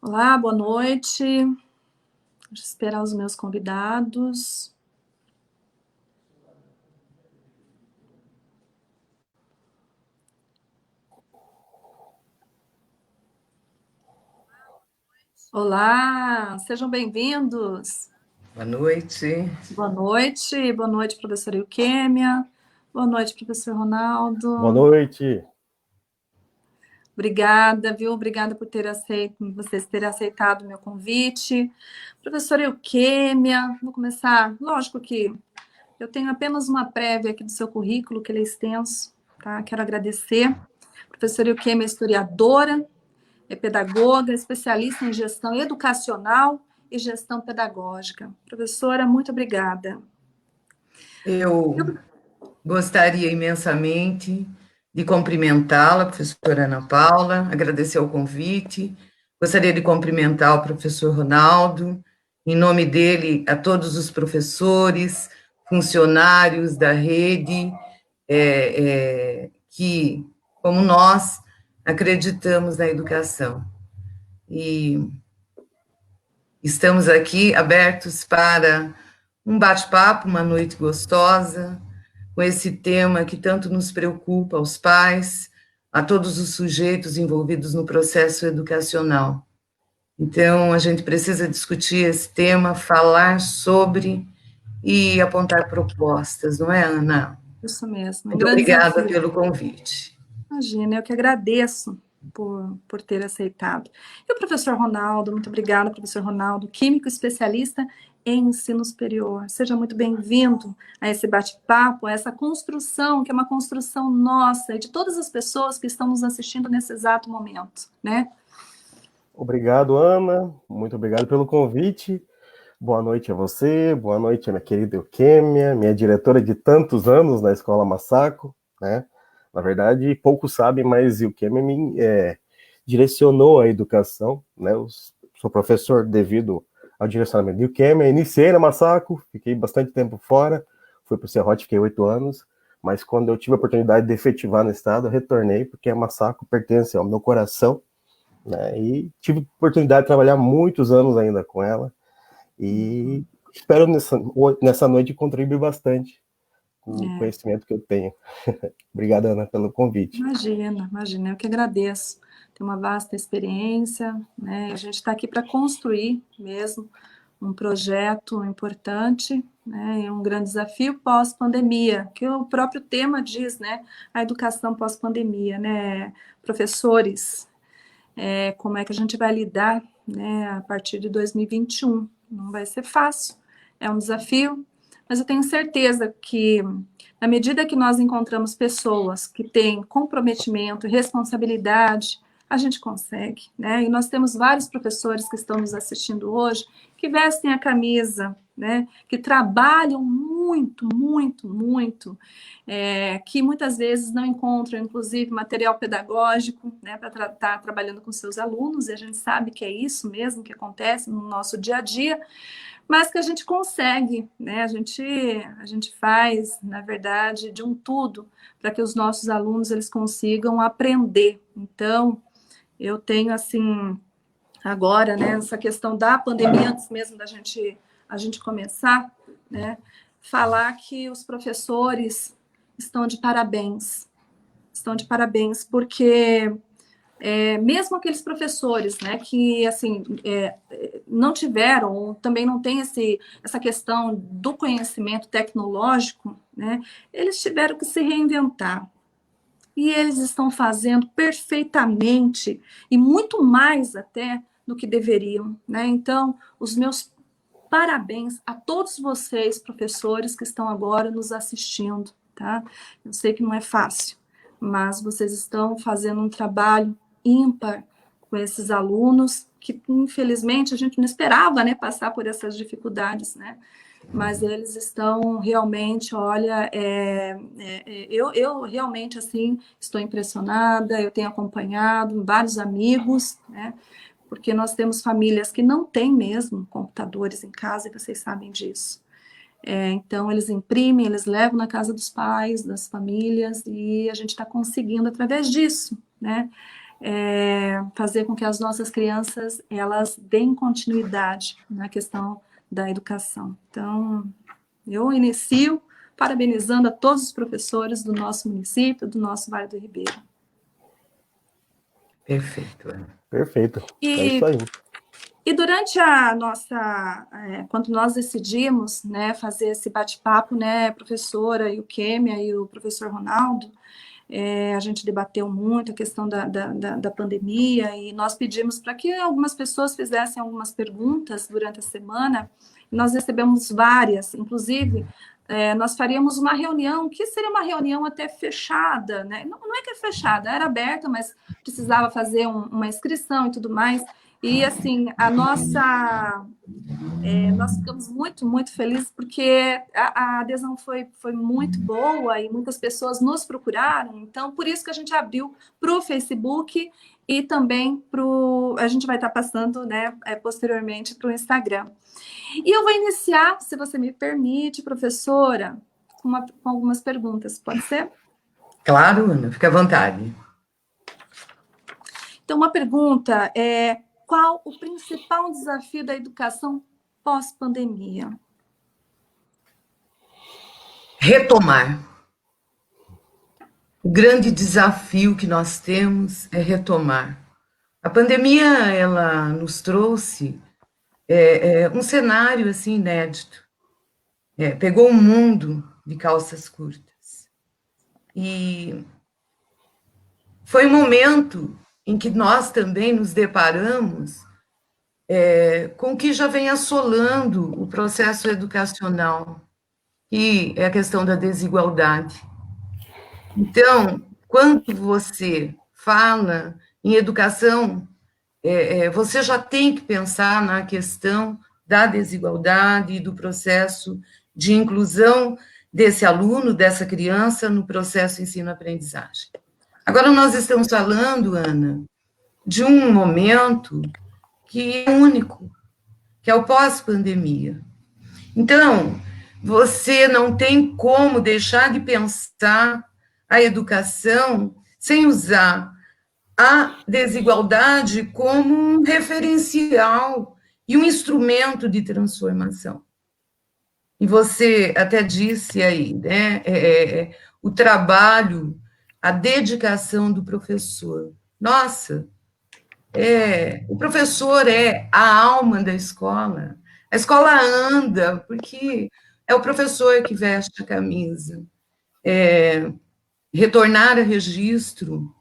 Olá, boa noite. Deixa eu esperar os meus convidados. Olá, sejam bem-vindos. Boa noite. Boa noite, professora Eukêmia. Boa noite, professor Boa Ronaldo. noite. Obrigada, viu? Obrigada por vocês terem aceitado o meu convite. Professora Eukêmia, vou começar. Lógico que eu tenho apenas uma prévia aqui do seu currículo, que ele é extenso, tá? Quero agradecer. Professora Eukêmia é historiadora, é pedagoga, especialista em gestão educacional e gestão pedagógica. Professora, muito obrigada. Eu gostaria imensamente de cumprimentá-la, professora Ana Paula, agradecer o convite. Gostaria de cumprimentar o professor Ronaldo, em nome dele, a todos os professores, funcionários da rede, que, como nós, acreditamos na educação. E estamos aqui abertos para um bate-papo, uma noite gostosa, com esse tema que tanto nos preocupa aos pais, a todos os sujeitos envolvidos no processo educacional. Então, a gente precisa discutir esse tema, falar sobre e apontar propostas, não é, Ana? Isso mesmo, um Muito grande obrigada desafio. pelo convite. Imagina, eu que agradeço por ter aceitado. E o professor Ronaldo, muito obrigada, professor Ronaldo, químico especialista em ensino superior. Seja muito bem-vindo a esse bate-papo, a essa construção, que é uma construção nossa e de todas as pessoas que estão nos assistindo nesse exato momento, né? Obrigado, Ana. Muito obrigado pelo convite. Boa noite a você, boa noite, minha querida Eukêmia, minha diretora de tantos anos na Escola Massaco, né? Na verdade, poucos sabem, mas Eukêmia me direcionou a educação, né? Eu sou professor devido ao direcionamento de Eukêmia. Iniciei na Massaco, fiquei bastante tempo fora, fui para o Serrote, fiquei 8 anos, mas quando eu tive a oportunidade de efetivar no estado, eu retornei, porque a Massaco pertence ao meu coração, né? E tive a oportunidade de trabalhar muitos anos ainda com ela, e espero nessa noite contribuir bastante com o conhecimento que eu tenho. Obrigado, Ana, pelo convite. Imagina, eu que agradeço. Tem uma vasta experiência, né? A gente está aqui para construir mesmo um projeto importante, né? E um grande desafio pós-pandemia, que o próprio tema diz, né? A educação pós-pandemia, né? Professores, como é que a gente vai lidar, né? A partir de 2021? Não vai ser fácil, é um desafio, mas eu tenho certeza que, na medida que nós encontramos pessoas que têm comprometimento e responsabilidade, a gente consegue, né? E nós temos vários professores que estão nos assistindo hoje que vestem a camisa, né? Que trabalham muito, que muitas vezes não encontram, inclusive, material pedagógico, né? Para estar trabalhando com seus alunos, e a gente sabe que é isso mesmo que acontece no nosso dia a dia, mas que a gente consegue, né? A gente faz, na verdade, de um tudo para que os nossos alunos eles consigam aprender. Então, eu tenho assim agora, né, essa questão da pandemia, antes mesmo da a gente começar, né, falar que os professores estão de parabéns, porque mesmo aqueles professores, né, que assim não tiveram, também não tem essa questão do conhecimento tecnológico, né, eles tiveram que se reinventar. E eles estão fazendo perfeitamente e muito mais até do que deveriam, né? Então, os meus parabéns a todos vocês, professores, que estão agora nos assistindo, tá? Eu sei que não é fácil, mas vocês estão fazendo um trabalho ímpar com esses alunos que, infelizmente, a gente não esperava, né, passar por essas dificuldades, né? Mas eles estão realmente, olha, eu realmente, assim, estou impressionada, eu tenho acompanhado vários amigos, né, porque nós temos famílias que não têm mesmo computadores em casa, e vocês sabem disso. Então, eles imprimem, eles levam na casa dos pais, das famílias, e a gente está conseguindo através disso, né, fazer com que as nossas crianças, elas deem continuidade na questão da educação. Então, eu inicio parabenizando a todos os professores do nosso município, do nosso Vale do Ribeira. Perfeito, Ana. Perfeito, é isso aí. E durante a nossa, quando nós decidimos, né, fazer esse bate-papo, né, professora Eukêmia e o professor Ronaldo, a gente debateu muito a questão da pandemia e nós pedimos para que algumas pessoas fizessem algumas perguntas durante a semana. Nós recebemos várias, inclusive, nós faríamos uma reunião, que seria uma reunião até fechada, né? Não é que é fechada, era aberta, mas precisava fazer uma inscrição e tudo mais. E, assim, nós ficamos muito, muito felizes, porque a adesão foi muito boa e muitas pessoas nos procuraram. Então, por isso que a gente abriu para o Facebook e também a gente vai estar passando, né, posteriormente para o Instagram. E eu vou iniciar, se você me permite, professora, com algumas perguntas, pode ser? Claro, Ana, fica à vontade. Então, uma pergunta é: qual o principal desafio da educação pós-pandemia? Retomar. O grande desafio que nós temos é retomar. A pandemia, ela nos trouxe um cenário assim inédito. Pegou um mundo de calças curtas. E foi um momento em que nós também nos deparamos com o que já vem assolando o processo educacional, que é a questão da desigualdade. Então, quando você fala em educação, você já tem que pensar na questão da desigualdade e do processo de inclusão desse aluno, dessa criança, no processo ensino-aprendizagem. Agora, nós estamos falando, Ana, de um momento que é único, que é o pós-pandemia. Então, você não tem como deixar de pensar a educação sem usar a desigualdade como um referencial e um instrumento de transformação. E você até disse aí, né, o trabalho, a dedicação do professor. Nossa, o professor é a alma da escola. A escola anda porque é o professor que veste a camisa. Retornar a registro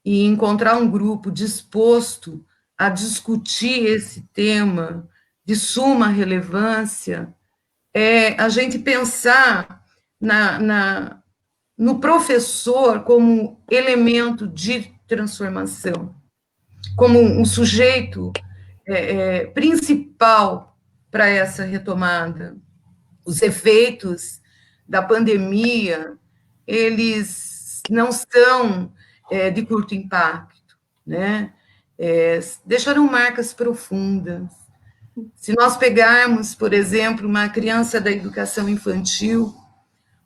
e encontrar um grupo disposto a discutir esse tema de suma relevância, a gente pensar no professor como elemento de transformação, como um sujeito principal para essa retomada. Os efeitos da pandemia, eles não são de curto impacto, né? Deixaram marcas profundas. Se nós pegarmos, por exemplo, uma criança da educação infantil,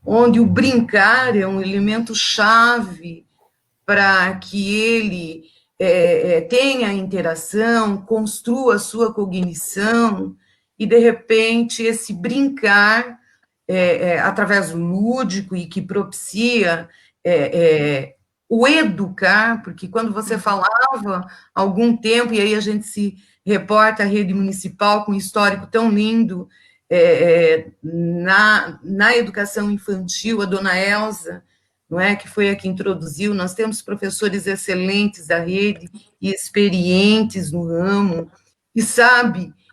onde o brincar é um elemento chave para que ele tenha interação, construa a sua cognição, e, de repente, esse brincar, através do lúdico, e que propicia o educar, porque quando você falava há algum tempo, e aí a gente se reporta à rede municipal com um histórico tão lindo, na educação infantil, a dona Elza, não é, que foi a que introduziu, nós temos professores excelentes da rede e experientes no ramo, e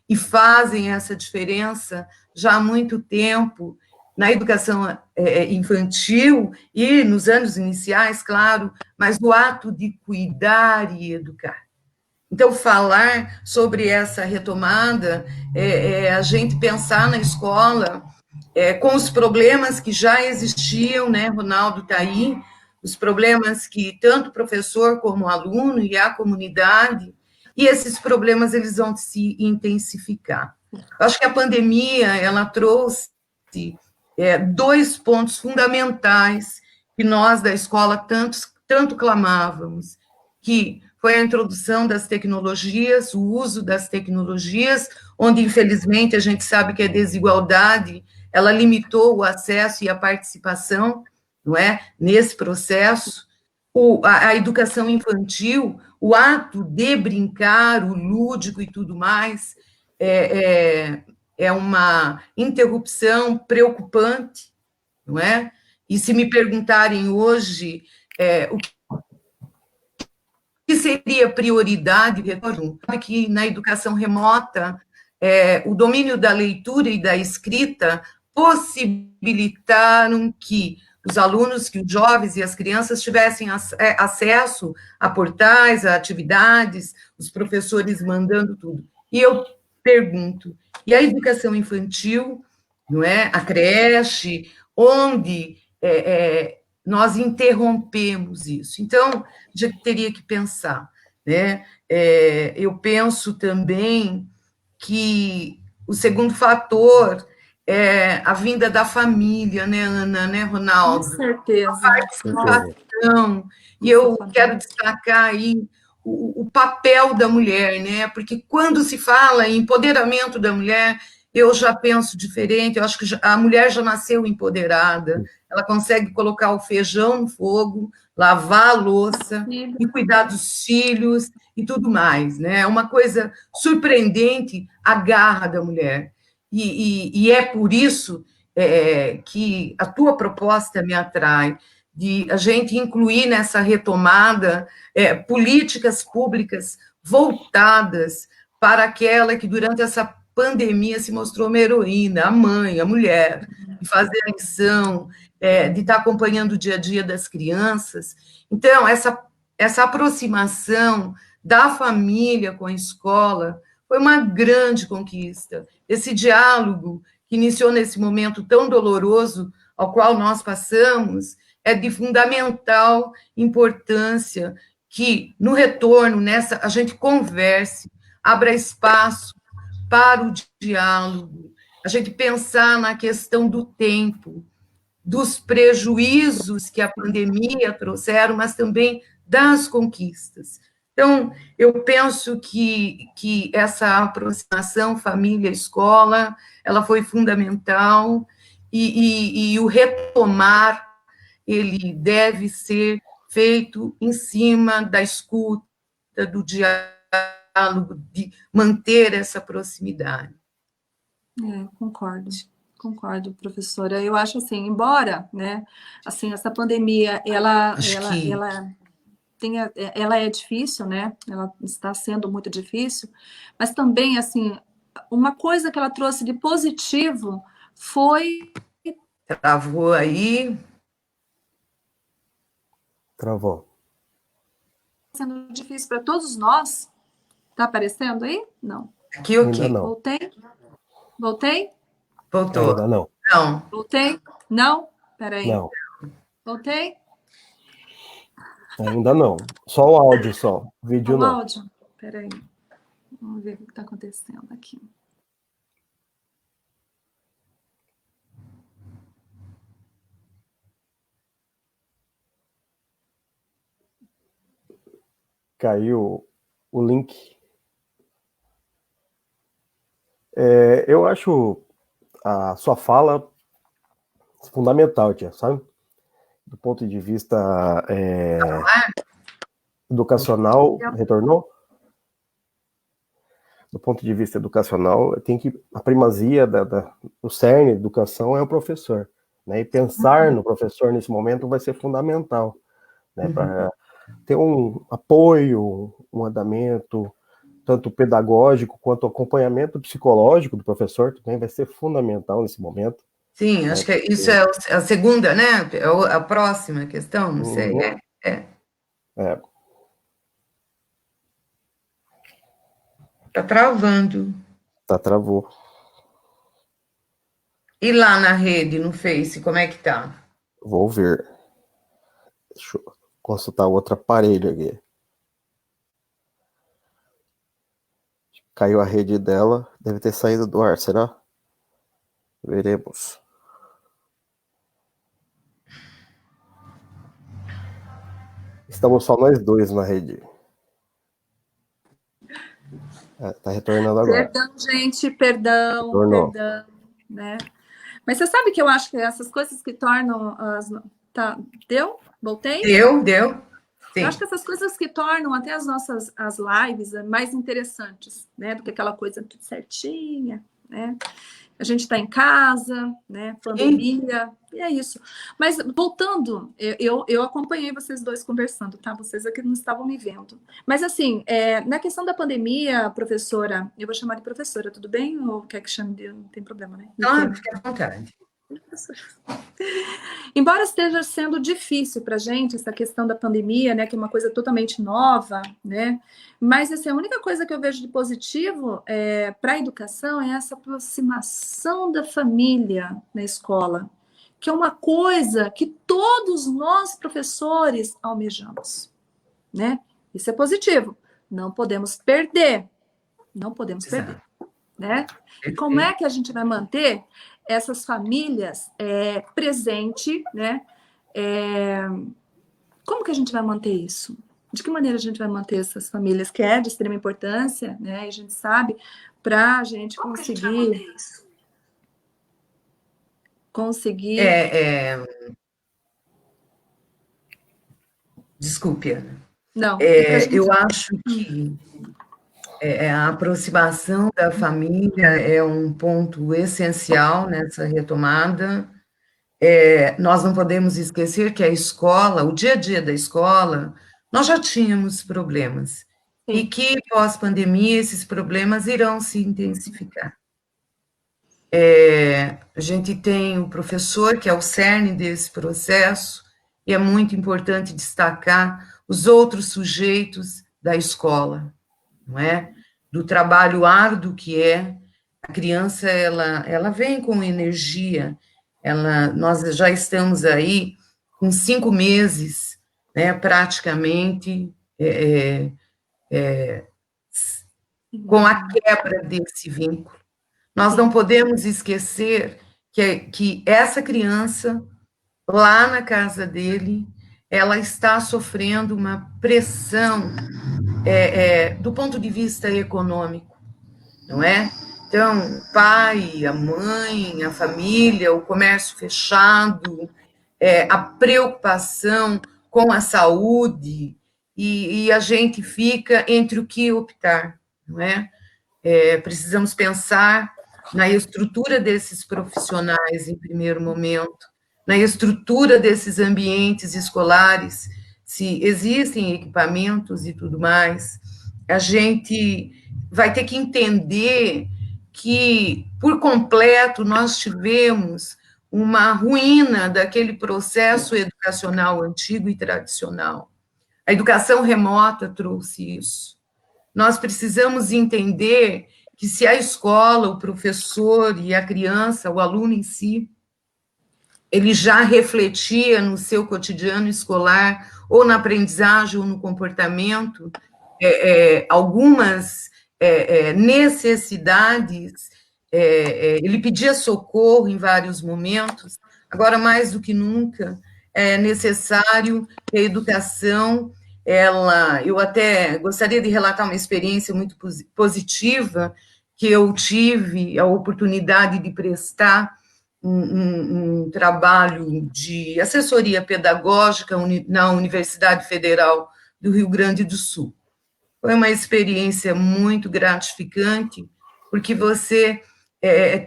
e fazem essa diferença já há muito tempo na educação infantil e nos anos iniciais, claro, mas no ato de cuidar e educar. Então, falar sobre essa retomada a gente pensar na escola com os problemas que já existiam, né, Ronaldo está aí, os problemas que tanto o professor como o aluno e a comunidade, e esses problemas eles vão se intensificar. Eu acho que a pandemia ela trouxe dois pontos fundamentais que nós da escola tanto clamávamos, que foi a introdução das tecnologias, o uso das tecnologias, onde, infelizmente, a gente sabe que a desigualdade, ela limitou o acesso e a participação, não é, nesse processo. A educação infantil, o ato de brincar, o lúdico e tudo mais, é uma interrupção preocupante, não é? E se me perguntarem hoje o que seria prioridade, retorno, que na educação remota o domínio da leitura e da escrita possibilitaram que os alunos, que os jovens e as crianças tivessem acesso a portais, a atividades, os professores mandando tudo. E eu pergunto, e a educação infantil, não é? A creche, onde nós interrompemos isso. Então, a gente teria que pensar, né? Eu penso também que o segundo fator é a vinda da família, né, Ana, né, Ronaldo? Com certeza. A participação. E eu quero destacar aí o papel da mulher, né? Porque quando se fala em empoderamento da mulher, eu já penso diferente, eu acho que a mulher já nasceu empoderada, ela consegue colocar o feijão no fogo, lavar a louça e cuidar dos filhos e tudo mais, né? É uma coisa surpreendente a garra da mulher. E é por isso que a tua proposta me atrai, de a gente incluir nessa retomada políticas públicas voltadas para aquela que durante essa pandemia se mostrou uma heroína, a mãe, a mulher, de fazer a lição, de estar acompanhando o dia a dia das crianças. Então, essa aproximação da família com a escola foi uma grande conquista. Esse diálogo que iniciou nesse momento tão doloroso ao qual nós passamos é de fundamental importância que, no retorno, a gente converse, abra espaço para o diálogo, a gente pensar na questão do tempo, dos prejuízos que a pandemia trouxeram, mas também das conquistas. Então, eu penso que essa aproximação família-escola, ela foi fundamental, e o retomar, ele deve ser feito em cima da escuta, do diálogo, de manter essa proximidade. Concordo, professora. Eu acho assim, embora, né, assim, essa pandemia, ela é difícil, né? Ela está sendo muito difícil, mas também, assim, uma coisa que ela trouxe de positivo foi... Travou aí? Travou. Sendo difícil para todos nós. Tá aparecendo aí? Não. Aqui, ok. Ainda não. Voltei? Voltou. Ainda não. Não. Voltei? Não? Peraí. Não. Voltei? Ainda não. Só o áudio, só. O vídeo não. O áudio? Peraí. Vamos ver o que está acontecendo aqui. Caiu o link. Eu acho a sua fala fundamental, tia, sabe? Do ponto de vista educacional, retornou? Do ponto de vista educacional, tem que a primazia do cerne da educação é o professor, né? E pensar no professor nesse momento vai ser fundamental, né? Para ter um apoio, um andamento, tanto pedagógico quanto acompanhamento psicológico do professor também vai ser fundamental nesse momento. Sim, acho que isso é a segunda, né? A próxima questão, não sei. Tá travando. Travou. E lá na rede, no Face, como é que tá? Vou ver. Deixa eu consultar outro aparelho aqui. Caiu a rede dela, deve ter saído do ar, será? Veremos. Estamos só nós dois na rede. Tá retornando agora. Perdão, gente, perdão, Retornou. perdão, né? Mas você sabe que eu acho que essas coisas que tornam as... Tá, deu? Voltei? Deu. Sim. Eu acho que essas coisas que tornam até as lives mais interessantes, né? Do que aquela coisa tudo certinha, né? A gente está em casa, né? Pandemia, e é isso. Mas voltando, eu acompanhei vocês dois conversando, tá? Vocês aqui não estavam me vendo. Mas assim, na questão da pandemia, professora, eu vou chamar de professora, tudo bem? Ou quer que chame de... Não tem problema, né? Claro, fique à vontade. Embora esteja sendo difícil para a gente essa questão da pandemia, né, que é uma coisa totalmente nova, né, mas assim, a única coisa que eu vejo de positivo para a educação é essa aproximação da família na escola, que é uma coisa que todos nós professores almejamos, né? Isso é positivo. Não podemos perder, né? E como é que a gente vai manter essas famílias presentes, né? Como que a gente vai manter isso? De que maneira a gente vai manter essas famílias, que é de extrema importância, né? E a gente sabe, para a gente conseguir... Desculpe, Ana. Não, eu acho que a aproximação da família é um ponto essencial nessa retomada. Nós não podemos esquecer que a escola, o dia a dia da escola, nós já tínhamos problemas. Sim. E que, pós-pandemia, esses problemas irão se intensificar. A gente tem o professor, que é o cerne desse processo, e é muito importante destacar os outros sujeitos da escola, não é? Do trabalho árduo que é. A criança, ela vem com energia, nós já estamos aí com 5 meses, né, praticamente, com a quebra desse vínculo. Nós não podemos esquecer que essa criança, lá na casa dele, ela está sofrendo uma pressão do ponto de vista econômico, não é? Então, o pai, a mãe, a família, o comércio fechado, a preocupação com a saúde, e a gente fica entre o que optar, não é? Precisamos pensar na estrutura desses profissionais, em primeiro momento, na estrutura desses ambientes escolares, se existem equipamentos e tudo mais. A gente vai ter que entender que, por completo, nós tivemos uma ruína daquele processo educacional antigo e tradicional. A educação remota trouxe isso. Nós precisamos entender que se a escola, o professor e a criança, o aluno em si, ele já refletia no seu cotidiano escolar, ou na aprendizagem, ou no comportamento, algumas necessidades, ele pedia socorro em vários momentos, agora, mais do que nunca, é necessário que a educação, eu até gostaria de relatar uma experiência muito positiva, que eu tive a oportunidade de prestar um trabalho de assessoria pedagógica na Universidade Federal do Rio Grande do Sul. Foi uma experiência muito gratificante, porque você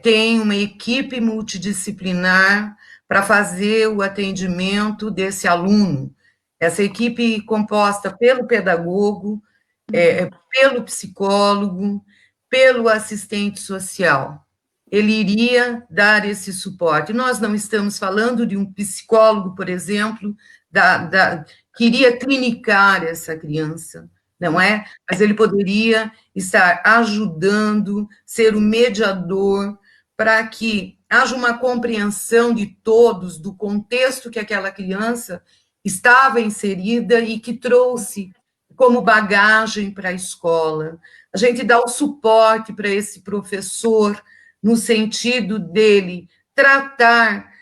tem uma equipe multidisciplinar para fazer o atendimento desse aluno. Essa equipe composta pelo pedagogo, pelo psicólogo, pelo assistente social. Ele iria dar esse suporte. Nós não estamos falando de um psicólogo, por exemplo, que iria clinicar essa criança, não é? Mas ele poderia estar ajudando, ser o mediador, para que haja uma compreensão de todos do contexto que aquela criança estava inserida e que trouxe como bagagem para a escola. A gente dá o suporte para esse professor, no sentido dele tratar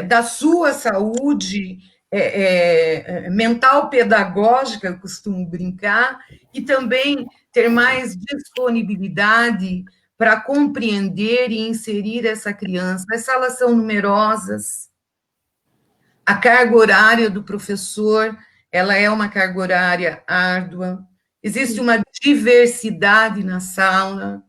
da sua saúde mental pedagógica, eu costumo brincar, e também ter mais disponibilidade para compreender e inserir essa criança. As salas são numerosas, a carga horária do professor, ela é uma carga horária árdua, existe uma diversidade na sala.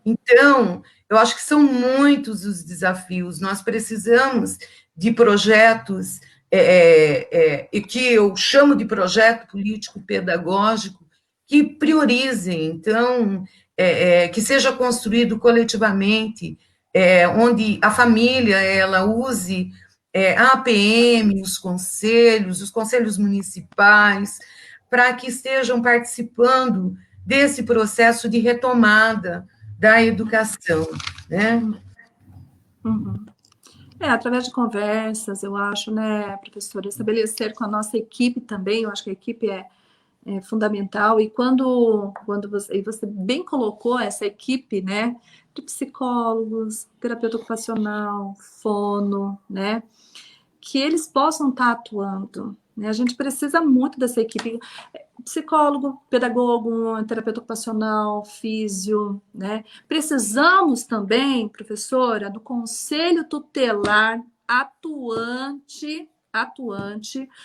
Então, eu acho que são muitos os desafios. Nós precisamos de projetos, e que eu chamo de projeto político-pedagógico, que priorizem, então, que seja construído coletivamente, onde a família ela use a APM, os conselhos municipais, para que estejam participando desse processo de retomada da educação, né? Uhum. Através de conversas, eu acho, né, professora, estabelecer com a nossa equipe também, eu acho que a equipe é fundamental, e quando você bem colocou essa equipe, né, de psicólogos, terapeuta ocupacional, fono, né, que eles possam estar atuando, né, a gente precisa muito dessa equipe, psicólogo, pedagogo, terapeuta ocupacional, físio, né, precisamos também, professora, do conselho tutelar atuante,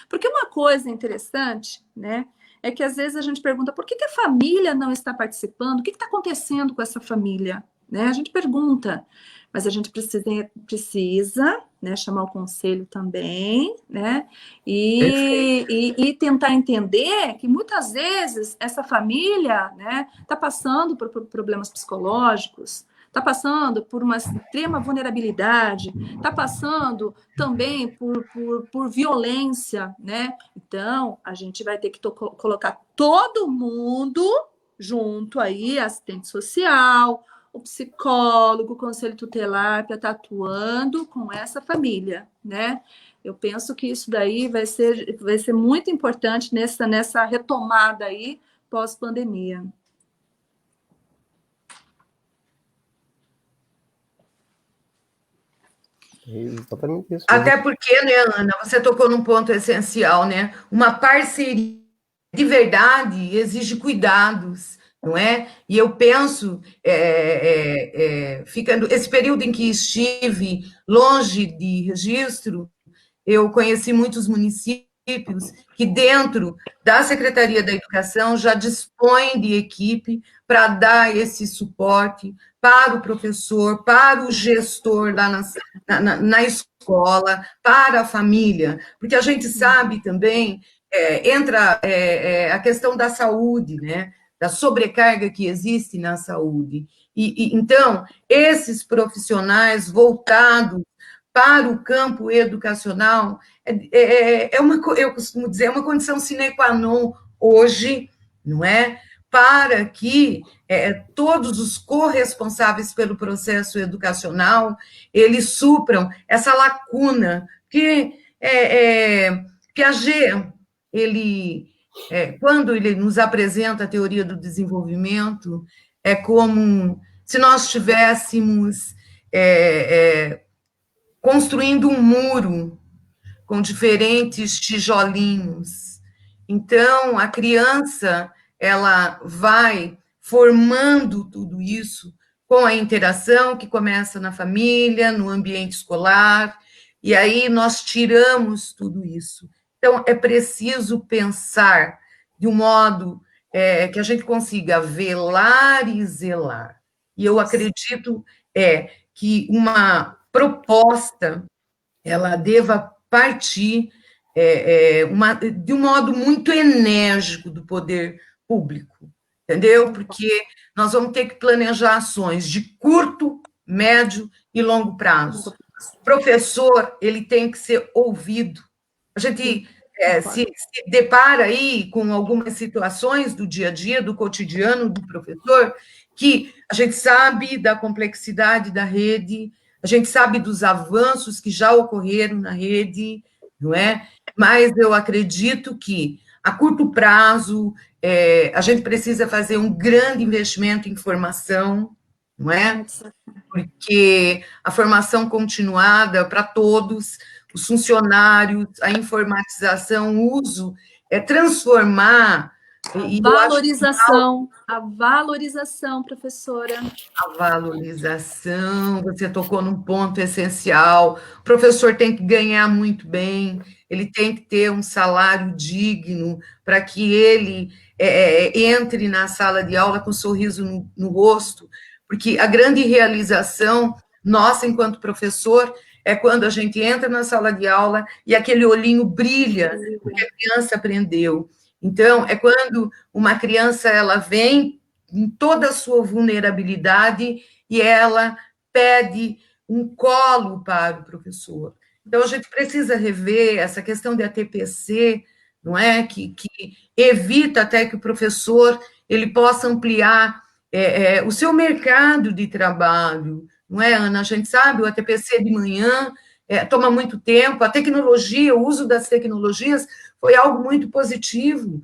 porque uma coisa interessante, né, é que às vezes a gente pergunta por que a família não está participando, o que está acontecendo com essa família, né? A gente pergunta, mas a gente precisa, né, chamar o conselho também, né? E tentar entender que muitas vezes essa família, né, está passando por problemas psicológicos, está passando por uma extrema vulnerabilidade, está passando também por violência, né? Então, a gente vai ter que colocar todo mundo junto aí, assistente social, o psicólogo, o conselho tutelar, para estar atuando com essa família, né? Eu penso que isso daí vai ser muito importante nessa retomada aí pós-pandemia. É exatamente isso. Até porque, né, Ana, você tocou num ponto essencial, né? Uma parceria de verdade exige cuidados, não é? E eu penso, ficando esse período em que estive longe de registro, eu conheci muitos municípios que dentro da Secretaria da Educação já dispõem de equipe para dar esse suporte para o professor, para o gestor lá na escola, para a família, porque a gente sabe também, entra a questão da saúde, né? Da sobrecarga que existe na saúde. Então, esses profissionais voltados para o campo educacional eu costumo dizer, é uma condição sine qua non hoje, não é? Para que todos os corresponsáveis pelo processo educacional, eles supram essa lacuna que Piaget, quando ele nos apresenta a teoria do desenvolvimento, é como se nós estivéssemos construindo um muro com diferentes tijolinhos. Então, a criança, ela vai formando tudo isso com a interação que começa na família, no ambiente escolar, e aí nós tiramos tudo isso. Então, é preciso pensar de um modo que a gente consiga velar e zelar. E eu acredito que uma proposta ela deva partir de um modo muito enérgico do poder público, entendeu? Porque nós vamos ter que planejar ações de curto, médio e longo prazo. O professor, ele tem que ser ouvido. A gente se depara aí com algumas situações do dia a dia, do cotidiano do professor, que a gente sabe da complexidade da rede, a gente sabe dos avanços que já ocorreram na rede, não é? Mas eu acredito que, a curto prazo, a gente precisa fazer um grande investimento em formação, não é? Porque a formação continuada para todos, os funcionários, a informatização, o uso, transformar A valorização, professora. A valorização, você tocou num ponto essencial. O professor tem que ganhar muito bem, ele tem que ter um salário digno para que ele entre na sala de aula com um sorriso no rosto, porque a grande realização nossa, enquanto professor, é quando a gente entra na sala de aula e aquele olhinho brilha, porque a criança aprendeu. Então, é quando uma criança ela vem em toda a sua vulnerabilidade e ela pede um colo para o professor. Então, a gente precisa rever essa questão de ATPC, não é? Que evita até que o professor ele possa ampliar o seu mercado de trabalho, não é, Ana? A gente sabe, o ATPC de manhã toma muito tempo, a tecnologia, o uso das tecnologias foi algo muito positivo,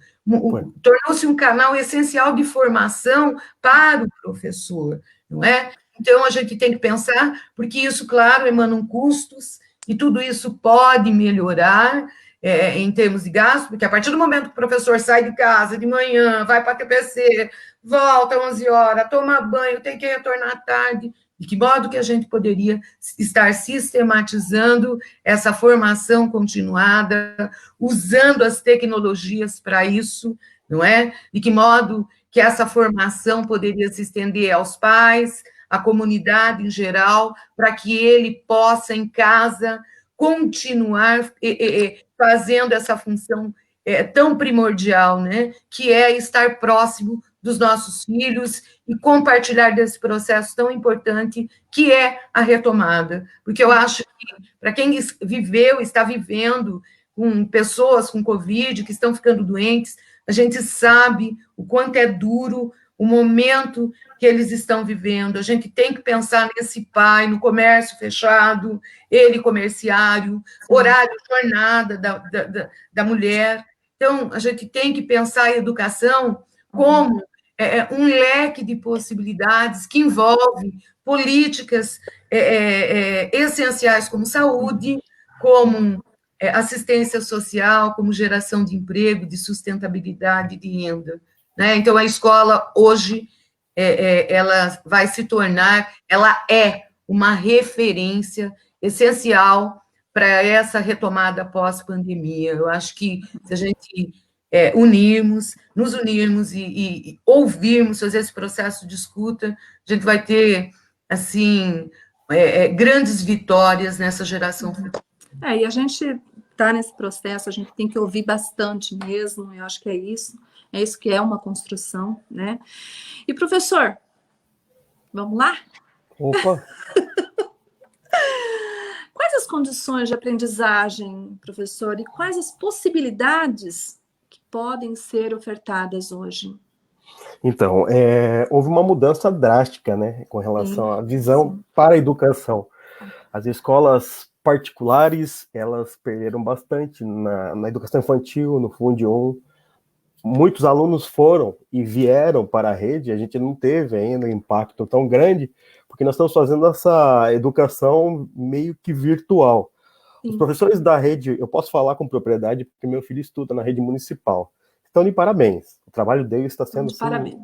tornou-se um canal essencial de formação para o professor, não é? Então, a gente tem que pensar, porque isso, claro, emanam custos, e tudo isso pode melhorar em termos de gasto, porque a partir do momento que o professor sai de casa de manhã, vai para a TPC, volta às 11 horas, toma banho, tem que retornar à tarde, de que modo que a gente poderia estar sistematizando essa formação continuada, usando as tecnologias para isso, não é? De que modo que essa formação poderia se estender aos pais, à comunidade em geral, para que ele possa, em casa, continuar fazendo essa função tão primordial, né? Que é estar próximo dos nossos filhos e compartilhar desse processo tão importante que é a retomada. Porque eu acho que, para quem viveu, está vivendo com pessoas com Covid, que estão ficando doentes, a gente sabe o quanto é duro o momento que eles estão vivendo. A gente tem que pensar nesse pai, no comércio fechado, ele comerciário, horário, jornada da mulher. Então, a gente tem que pensar a educação como um leque de possibilidades que envolve políticas essenciais como saúde, como assistência social, como geração de emprego, de sustentabilidade, de renda. Né? Então, a escola, hoje, ela vai se tornar, ela é uma referência essencial para essa retomada pós-pandemia. Eu acho que se a gente nos unirmos e ouvirmos, fazer esse processo de escuta, a gente vai ter, assim, grandes vitórias nessa geração futura. E a gente está nesse processo, a gente tem que ouvir bastante mesmo, eu acho que é isso que é uma construção, né? E, professor, vamos lá? Opa! Quais as condições de aprendizagem, professor, e quais as possibilidades que podem ser ofertadas hoje? Então, houve uma mudança drástica, né, com relação à visão para a educação. As escolas particulares, elas perderam bastante na educação infantil, no Fundo 1. Muitos alunos foram e vieram para a rede, a gente não teve ainda um impacto tão grande, porque nós estamos fazendo essa educação meio que virtual. Sim. Os professores da rede, eu posso falar com propriedade, porque meu filho estuda na rede municipal. Estão de parabéns. O trabalho deles está sendo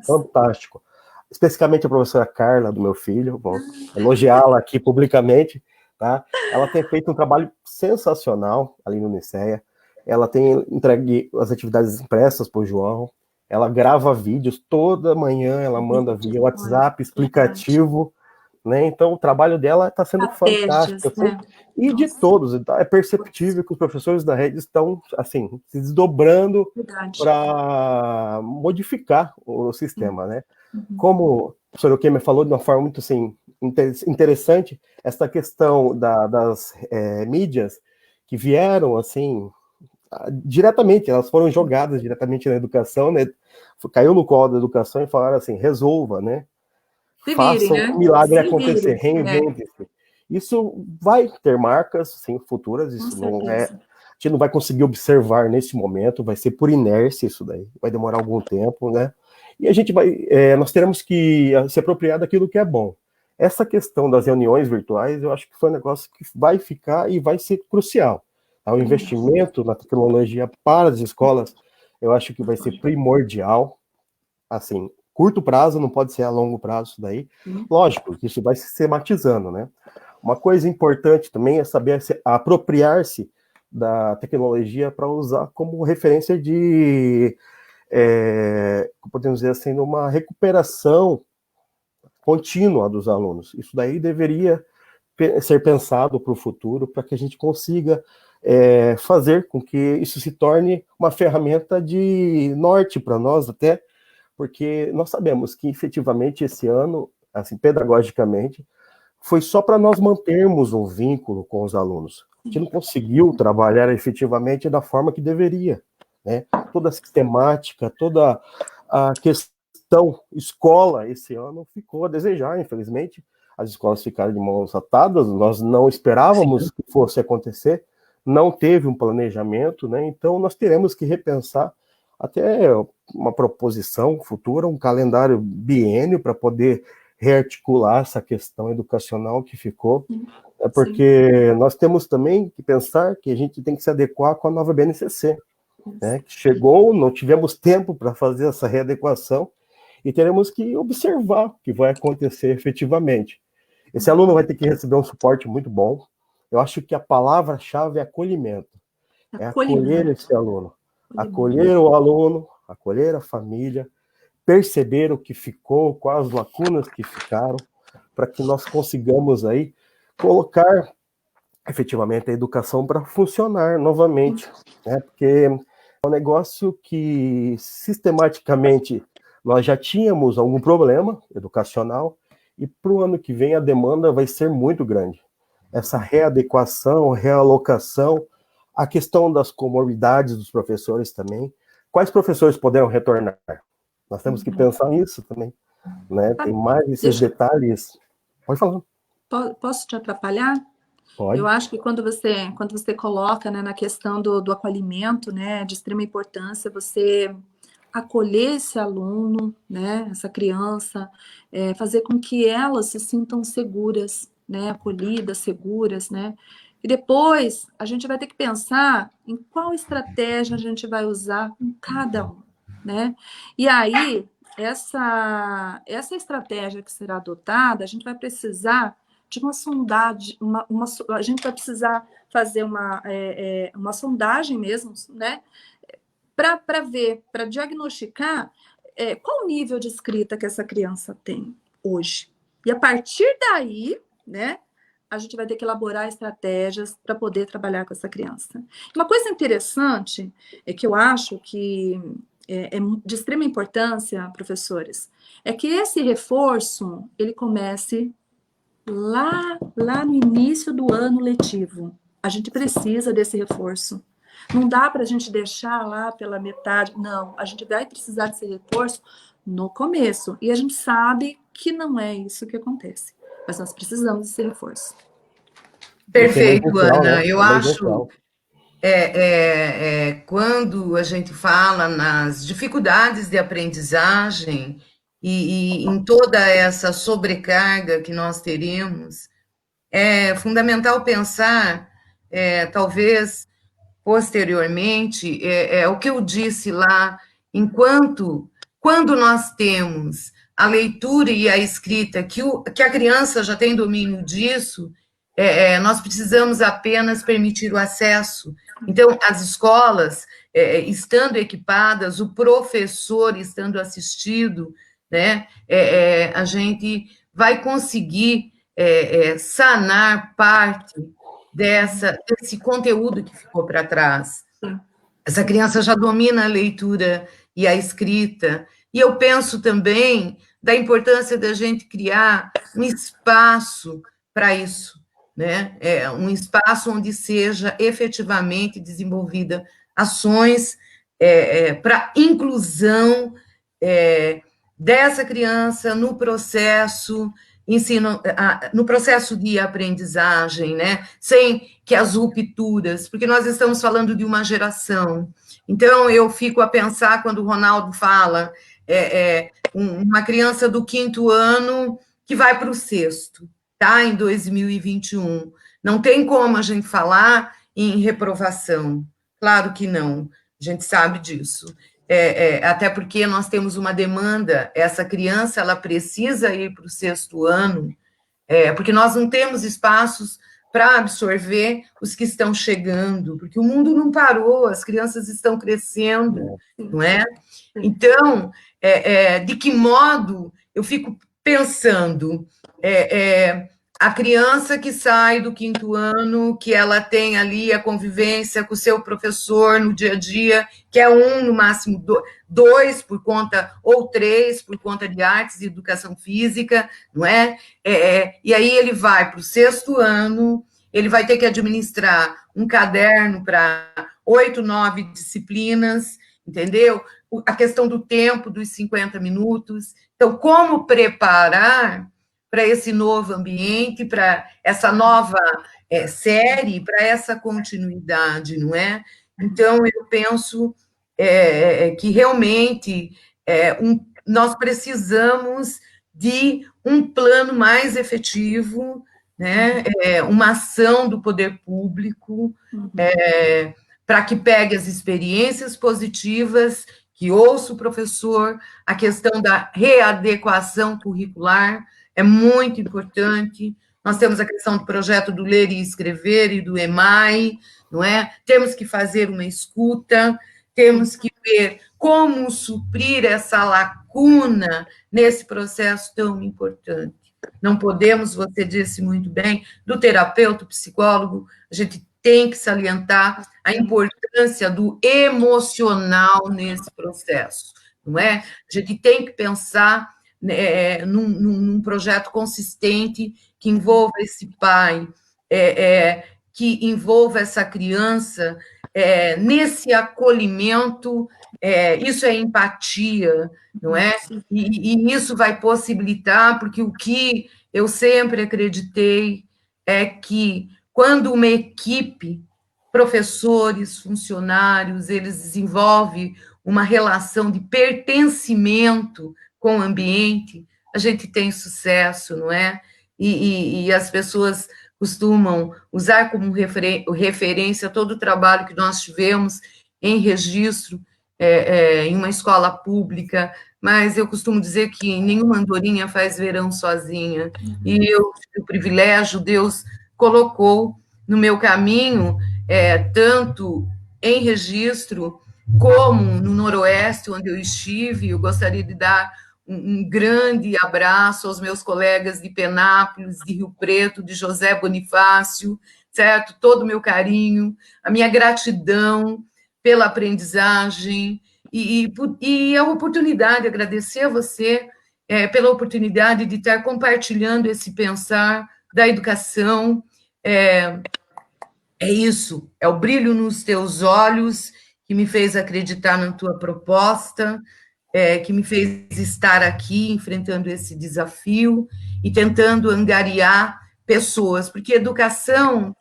fantástico. Especificamente a professora Carla, do meu filho, vou elogiá-la aqui publicamente, tá? Ela tem feito um trabalho sensacional ali no Nicéia. Ela tem entregue as atividades impressas para o João, ela grava vídeos toda manhã, ela manda via WhatsApp explicativo, né? Então o trabalho dela está sendo fantástico, né? E de todos, é perceptível que os professores da rede estão assim se desdobrando para modificar o sistema, né? Como o professor Okeme falou de uma forma muito assim interessante, essa questão das mídias que vieram assim diretamente, elas foram jogadas diretamente na educação, né? Caiu no colo da educação e falaram assim, resolva, né? Façam o milagre acontecer, reinventem-se. Isso vai ter marcas, sim, futuras, isso não é... A gente não vai conseguir observar nesse momento, vai ser por inércia isso daí, vai demorar algum tempo, né? E a gente vai... nós teremos que se apropriar daquilo que é bom. Essa questão das reuniões virtuais, eu acho que foi um negócio que vai ficar e vai ser crucial. O investimento na tecnologia para as escolas eu acho que vai ser primordial, assim, curto prazo, não pode ser a longo prazo isso daí. Lógico que isso vai se sistematizando, né? Uma coisa importante também é saber apropriar-se da tecnologia para usar como referência de, podemos dizer assim, uma recuperação contínua dos alunos. Isso daí deveria ser pensado para o futuro, para que a gente consiga fazer com que isso se torne uma ferramenta de norte para nós até, porque nós sabemos que efetivamente esse ano, assim, pedagogicamente, foi só para nós mantermos um vínculo com os alunos. A gente não conseguiu trabalhar efetivamente da forma que deveria, né? Toda a sistemática, toda a questão escola esse ano ficou a desejar, infelizmente. As escolas ficaram de mãos atadas, nós não esperávamos que fosse acontecer, não teve um planejamento, né? Então nós teremos que repensar até uma proposição futura, um calendário biênio para poder rearticular essa questão educacional que ficou, porque nós temos também que pensar que a gente tem que se adequar com a nova BNCC, né, que chegou, não tivemos tempo para fazer essa readequação, e teremos que observar o que vai acontecer efetivamente. Esse aluno vai ter que receber um suporte muito bom. Eu acho que a palavra-chave é acolhimento. É acolher esse aluno. Acolher o aluno, acolher a família, perceber o que ficou, quais as lacunas que ficaram, para que nós consigamos aí colocar efetivamente a educação para funcionar novamente, né? Porque é um negócio que sistematicamente nós já tínhamos algum problema educacional e para o ano que vem a demanda vai ser muito grande. Essa readequação, realocação, a questão das comorbidades dos professores também. Quais professores poderão retornar? Nós temos que pensar nisso também, né? Tem mais esses detalhes. Pode falar. Posso te atrapalhar? Pode. Eu acho que quando você coloca, né, na questão do acolhimento, né, de extrema importância, você acolher esse aluno, né, essa criança, fazer com que elas se sintam seguras, né, acolhidas, seguras, né? E depois a gente vai ter que pensar em qual estratégia a gente vai usar com cada um, né? E aí, essa estratégia que será adotada, a gente vai precisar de uma sondagem, a gente vai precisar fazer uma sondagem mesmo, né? Para ver, para diagnosticar qual o nível de escrita que essa criança tem hoje. E a partir daí, né, a gente vai ter que elaborar estratégias para poder trabalhar com essa criança. Uma coisa interessante é que eu acho que é de extrema importância, professores, é que esse reforço ele comece lá no início do ano letivo. A gente precisa desse reforço. Não dá para a gente deixar lá pela metade. Não, a gente vai precisar desse reforço no começo. E a gente sabe que não é isso que acontece. Mas nós precisamos desse reforço. Perfeito, Ana. Né? Eu acho quando a gente fala nas dificuldades de aprendizagem e em toda essa sobrecarga que nós teremos, é fundamental pensar, talvez posteriormente, o que eu disse lá, quando nós temos a leitura e a escrita, que a criança já tem domínio disso, nós precisamos apenas permitir o acesso. Então, as escolas, estando equipadas, o professor estando assistido, né, a gente vai conseguir sanar parte desse conteúdo que ficou para trás. Essa criança já domina a leitura e a escrita. E eu penso também da importância da gente criar um espaço para isso, né? Um espaço onde seja efetivamente desenvolvida ações para inclusão dessa criança no processo no processo de aprendizagem, né? Sem que as rupturas, porque nós estamos falando de uma geração. Então, eu fico a pensar quando o Ronaldo fala uma criança do 5º ano que vai para o 6º, tá? Em 2021. Não tem como a gente falar em reprovação. Claro que não. A gente sabe disso. até porque nós temos uma demanda, essa criança ela precisa ir para o 6º ano, porque nós não temos espaços para absorver os que estão chegando, porque o mundo não parou, as crianças estão crescendo, não é? Então, de que modo eu fico pensando, a criança que sai do 5º ano, que ela tem ali a convivência com o seu professor no dia a dia, que é no máximo 2 por conta, ou 3 por conta de artes e educação física, não é? E aí ele vai para o 6º ano, ele vai ter que administrar um caderno para 8, 9 disciplinas, entendeu? A questão do tempo, dos 50 minutos. Então, como preparar para esse novo ambiente, para essa nova série, para essa continuidade, não é? Então, eu penso que realmente nós precisamos de um plano mais efetivo, né? Uma ação do poder público, para que pegue as experiências positivas, que ouça o professor, a questão da readequação curricular é muito importante. Nós temos a questão do projeto do Ler e Escrever e do EMAI, não é? Temos que fazer uma escuta, temos que ver como suprir essa lacuna nesse processo tão importante. Não podemos, você disse muito bem, do terapeuta, psicólogo, a gente tem que salientar a importância do emocional nesse processo, não é? A gente tem que pensar num projeto consistente que envolva esse pai, que envolva essa criança nesse acolhimento, isso é empatia, não é? E isso vai possibilitar, porque o que eu sempre acreditei é que quando uma equipe, professores, funcionários, eles desenvolvem uma relação de pertencimento com o ambiente, a gente tem sucesso, não é? E as pessoas costumam usar como referência todo o trabalho que nós tivemos em registro em uma escola pública, mas eu costumo dizer que nenhuma andorinha faz verão sozinha, e eu tive o privilégio, Deus colocou no meu caminho, tanto em registro, como no Noroeste, onde eu estive. Eu gostaria de dar um grande abraço aos meus colegas de Penápolis, de Rio Preto, de José Bonifácio, certo? Todo o meu carinho, a minha gratidão pela aprendizagem e a oportunidade, agradecer a você pela oportunidade de estar compartilhando esse pensar da educação. É isso, é o brilho nos teus olhos que me fez acreditar na tua proposta, que me fez estar aqui enfrentando esse desafio e tentando angariar pessoas, porque educação,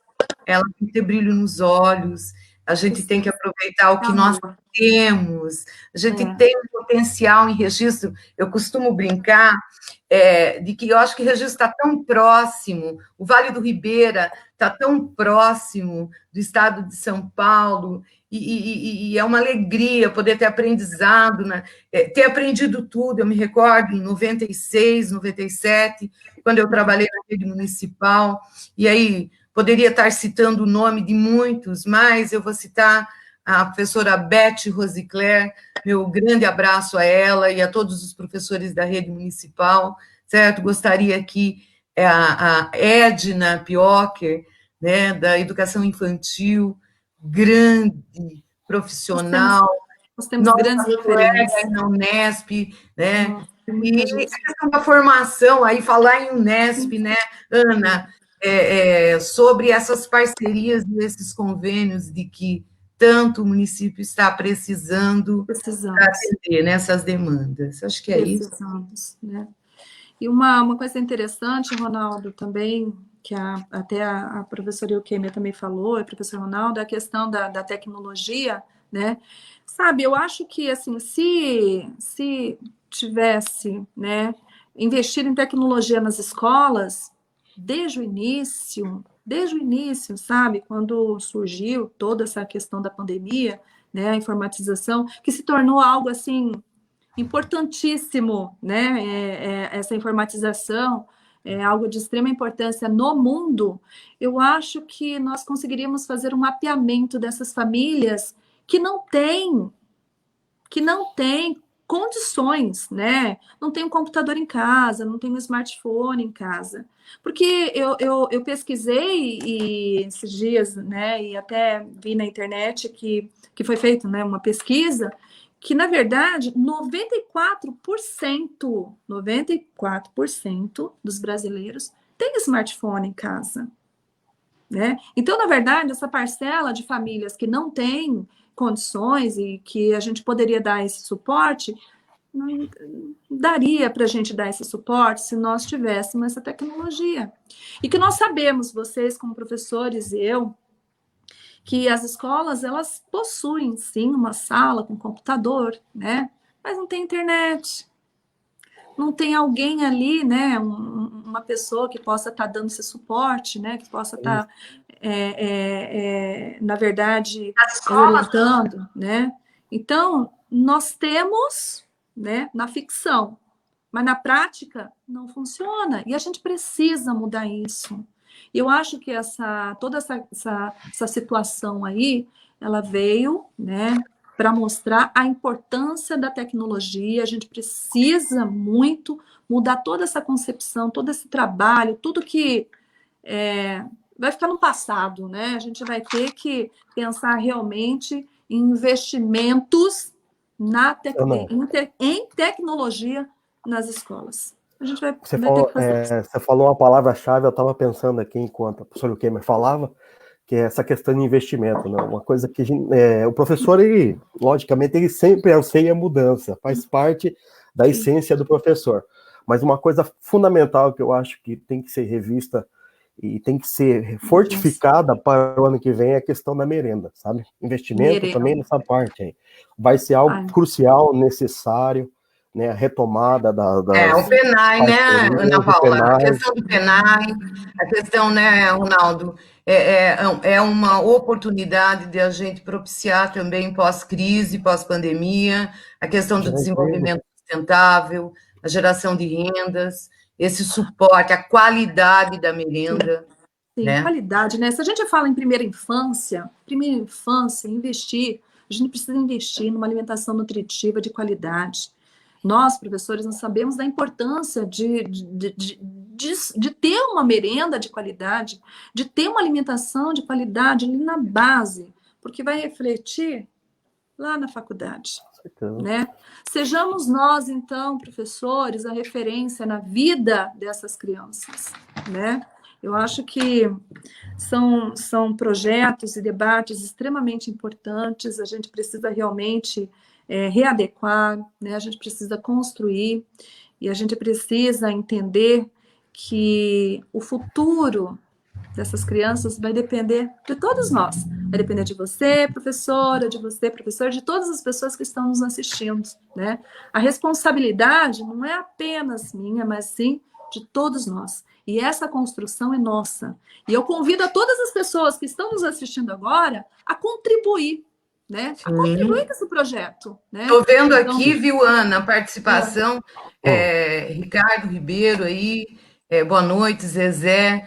ela tem que ter brilho nos olhos, a gente tem que aproveitar o que nós temos, a gente tem um potencial em registro. Eu costumo brincar de que eu acho que registro está tão próximo, o Vale do Ribeira está tão próximo do estado de São Paulo, e é uma alegria poder ter aprendizado, né? Ter aprendido tudo. Eu me recordo em 96, 97, quando eu trabalhei na rede municipal, e aí poderia estar citando o nome de muitos, mas eu vou citar a professora Beth Rosicler, meu grande abraço a ela e a todos os professores da rede municipal, certo? Gostaria que a Edna Piocher, né, da educação infantil, grande profissional, nós temos grandes referências na Unesp, né? E a questão da formação, aí falar em Unesp, né, Ana, sobre essas parcerias e esses convênios de que tanto o município está precisando para atender nessas demandas. Acho que é isso. Né? E uma coisa interessante, Ronaldo, também, que até a professora Eukêmia também falou, a professora Ronaldo, a questão da tecnologia, né? Sabe, eu acho que, assim, se tivesse, né, investido em tecnologia nas escolas, desde o início, sabe, quando surgiu toda essa questão da pandemia, né, a informatização, que se tornou algo, assim, importantíssimo, né, essa informatização, é algo de extrema importância no mundo. Eu acho que nós conseguiríamos fazer um mapeamento dessas famílias que não têm condições, né? Não tem um computador em casa, não tem um smartphone em casa. Porque eu pesquisei e esses dias, né? E até vi na internet que foi feita, né, uma pesquisa que, na verdade, 94% dos brasileiros têm smartphone em casa, né? Então, na verdade, essa parcela de famílias que não têm condições e que a gente poderia dar esse suporte, não daria para a gente dar esse suporte se nós tivéssemos essa tecnologia. E que nós sabemos, vocês como professores e eu, que as escolas, elas possuem, sim, uma sala com computador, né? Mas não tem internet. Não tem alguém ali, né? Uma pessoa que possa estar dando esse suporte, né? Que possa estar, na verdade, orientando, né? Então, nós temos, né, na ficção, mas na prática não funciona. E a gente precisa mudar isso. E eu acho que toda essa situação aí, ela veio, né, para mostrar a importância da tecnologia. A gente precisa muito mudar toda essa concepção, todo esse trabalho, tudo que vai ficar no passado, né? A gente vai ter que pensar realmente em investimentos em tecnologia nas escolas. A gente vai ter que fazer isso. Você falou uma palavra-chave, eu estava pensando aqui enquanto a professora Kemmer falava, que é essa questão de investimento, né? Uma coisa que o professor, ele, logicamente, ele sempre anseia mudança, faz parte da essência do professor. Mas uma coisa fundamental que eu acho que tem que ser revista e tem que ser fortificada para o ano que vem é a questão da merenda, sabe? Investimento também nessa parte aí. Vai ser algo crucial, necessário, né? A retomada o PENAE, né, Ana Paula? A questão do PENAE, a questão, né, Ronaldo, é uma oportunidade de a gente propiciar também pós-crise, pós-pandemia, a questão do desenvolvimento sustentável, a geração de rendas, esse suporte, a qualidade da merenda. Sim, né? Qualidade, né? Se a gente fala em primeira infância, investir, a gente precisa investir numa alimentação nutritiva de qualidade. Nós, professores, não sabemos da importância de ter uma merenda de qualidade, de ter uma alimentação de qualidade ali na base, porque vai refletir lá na faculdade. Né? Sejamos nós, então, professores, a referência na vida dessas crianças, né? Eu acho que são projetos e debates extremamente importantes, a gente precisa realmente readequar, né? A gente precisa construir e a gente precisa entender que o futuro dessas crianças vai depender de todos nós. Vai depender de você, professora, de você, professor, de todas as pessoas que estão nos assistindo, né? A responsabilidade não é apenas minha, mas sim de todos nós. E essa construção é nossa. E eu convido a todas as pessoas que estão nos assistindo agora a contribuir, né? A contribuir com esse projeto, né? Estou vendo aqui, viu, Ana, a participação, Ricardo Ribeiro aí, boa noite, Zezé,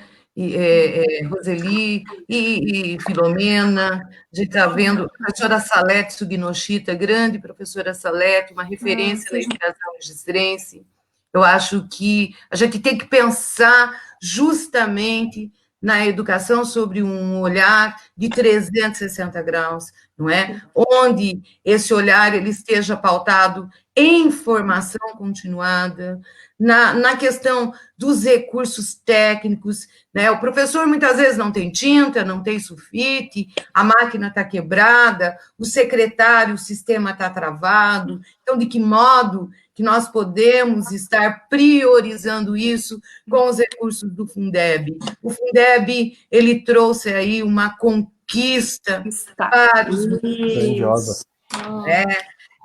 Roseli e Filomena, a gente está vendo a professora Salete Suginoshita, grande professora Salete, uma referência na inspiração registrense. Eu acho que a gente tem que pensar justamente na educação sobre um olhar de 360 graus, não é? Onde esse olhar ele esteja pautado em formação continuada, na questão dos recursos técnicos, né? O professor muitas vezes não tem tinta, não tem sulfite, a máquina está quebrada, o secretário, o sistema está travado. Então, de que modo que nós podemos estar priorizando isso com os recursos do Fundeb? O Fundeb, ele trouxe aí uma conquista para os grandiosa.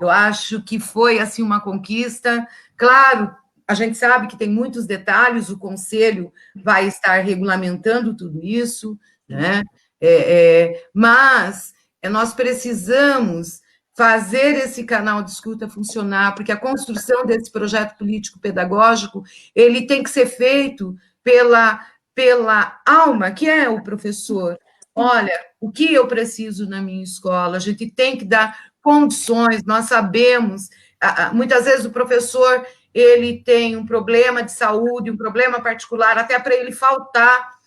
Eu acho que foi assim uma conquista. Claro, a gente sabe que tem muitos detalhes, o Conselho vai estar regulamentando tudo isso, né? Mas nós precisamos fazer esse canal de escuta funcionar, porque a construção desse projeto político-pedagógico, ele tem que ser feito pela alma, que é o professor. Olha, o que eu preciso na minha escola? A gente tem que dar condições, nós sabemos, muitas vezes o professor, ele tem um problema de saúde, um problema particular, até para ele faltar.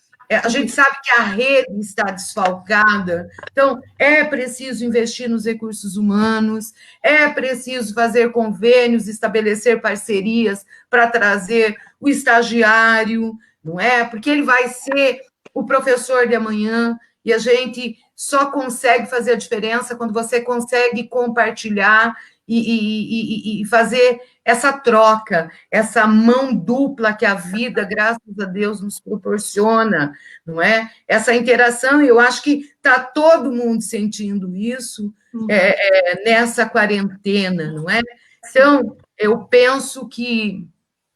A gente sabe que a rede está desfalcada, então é preciso investir nos recursos humanos, é preciso fazer convênios, estabelecer parcerias para trazer o estagiário, não é? Porque ele vai ser o professor de amanhã, e a gente só consegue fazer a diferença quando você consegue compartilhar e fazer essa troca, essa mão dupla que a vida, graças a Deus, nos proporciona, não é? Essa interação, eu acho que está todo mundo sentindo isso nessa quarentena, não é? Então, eu penso que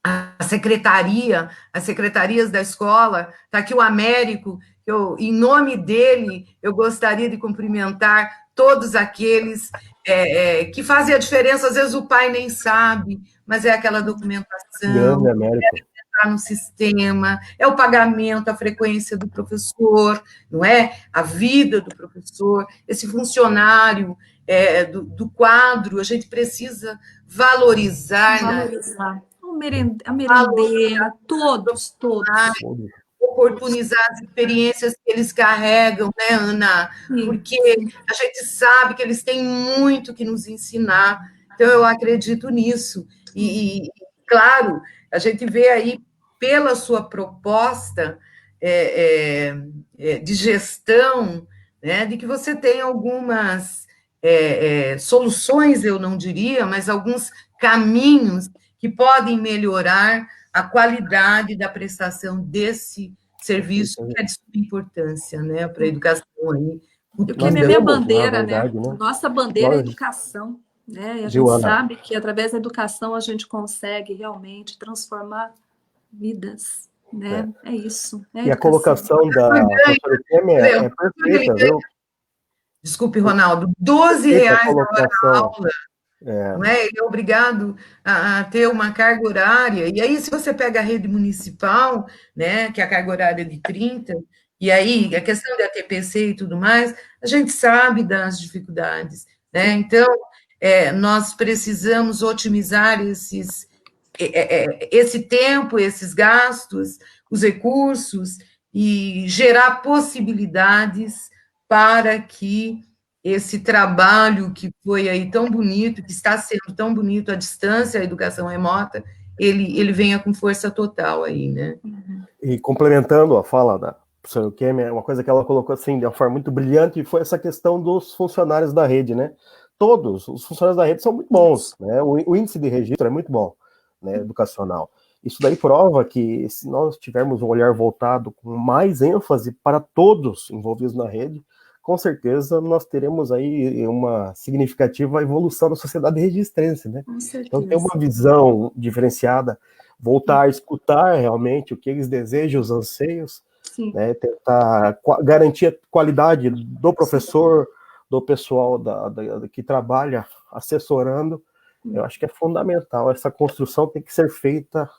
as secretarias da escola, está aqui o Américo, em nome dele, eu gostaria de cumprimentar todos aqueles que fazem a diferença, às vezes o pai nem sabe, mas é aquela documentação, Grande Américo. entrar no sistema, é o pagamento, a frequência do professor, não é? A vida do professor, esse funcionário do quadro, a gente precisa valorizar. A merendeira, todos. Oportunizar as experiências que eles carregam, né, Ana? Porque a gente sabe que eles têm muito que nos ensinar, então eu acredito nisso. E claro, a gente vê aí, pela sua proposta de gestão, né, de que você tem algumas soluções, eu não diria, mas alguns caminhos que podem melhorar a qualidade da prestação desse serviço, que é de suma importância, né, para a educação aí. Que é minha bandeira, verdade, né? Nossa bandeira é a educação, né? E a gente sabe que através da educação a gente consegue realmente transformar vidas, né? É isso. E a colocação da professora Kêmia é perfeita, viu? Desculpe, Ronaldo, R$12 a hora da aula. Não é? Ele é obrigado a ter uma carga horária, e aí se você pega a rede municipal, né, que a carga horária é de 30, e aí a questão da TPC e tudo mais, a gente sabe das dificuldades, né? Então, nós precisamos otimizar esse tempo, esses gastos, os recursos, e gerar possibilidades para que esse trabalho que foi aí tão bonito, que está sendo tão bonito à distância, a educação remota, ele venha com força total aí, né? E complementando a fala da professora Kêmia, uma coisa que ela colocou assim, de uma forma muito brilhante, foi essa questão dos funcionários da rede, né? Todos os funcionários da rede são muito bons, né? O índice de registro é muito bom, né, educacional. Isso daí prova que se nós tivermos um olhar voltado com mais ênfase para todos envolvidos na rede, com certeza nós teremos aí uma significativa evolução da sociedade registrense, né? Então ter uma visão diferenciada, voltar a escutar realmente o que eles desejam, os anseios, né? Tentar garantir a qualidade do professor, do pessoal que trabalha assessorando. Eu acho que é fundamental, essa construção tem que ser feita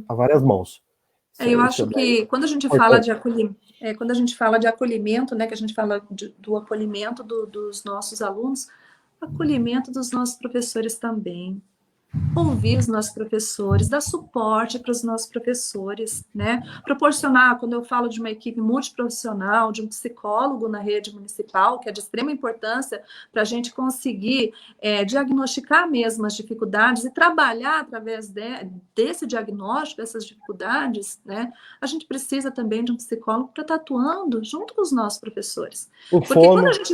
a várias mãos. Eu acho que quando a gente fala de acolhimento, né, que a gente fala do acolhimento dos nossos alunos, acolhimento dos nossos professores também. Ouvir os nossos professores, dar suporte para os nossos professores, né? Proporcionar, quando eu falo de uma equipe multiprofissional, de um psicólogo na rede municipal, que é de extrema importância para a gente conseguir diagnosticar mesmo as dificuldades e trabalhar através desse diagnóstico, dessas dificuldades, né? A gente precisa também de um psicólogo para estar atuando junto com os nossos professores. Porque quando a gente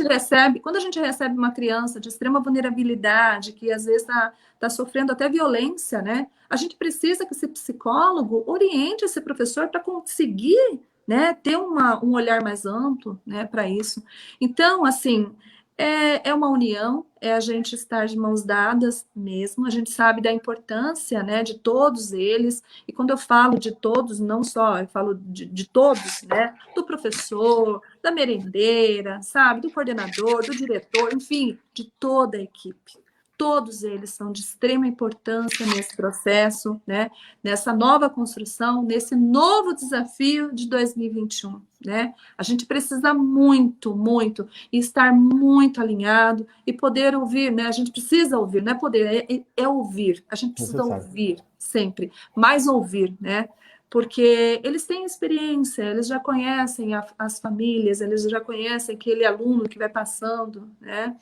recebe uma criança de extrema vulnerabilidade, que às vezes está sofrendo até violência, né? A gente precisa que esse psicólogo oriente esse professor para conseguir, né, ter um olhar mais amplo, né, para isso. Então, assim, é uma união, é a gente estar de mãos dadas mesmo, a gente sabe da importância, né, de todos eles, e quando eu falo de todos, não só, eu falo de todos, né, do professor, da merendeira, sabe, do coordenador, do diretor, enfim, de toda a equipe. Todos eles são de extrema importância nesse processo, né? Nessa nova construção, nesse novo desafio de 2021, né? A gente precisa muito, muito, estar muito alinhado e poder ouvir, né? A gente precisa ouvir, não é poder, é ouvir. A gente precisa Necessário. ouvir sempre, mais ouvir, né? Porque eles têm experiência, eles já conhecem as famílias, eles já conhecem aquele aluno que vai passando, né?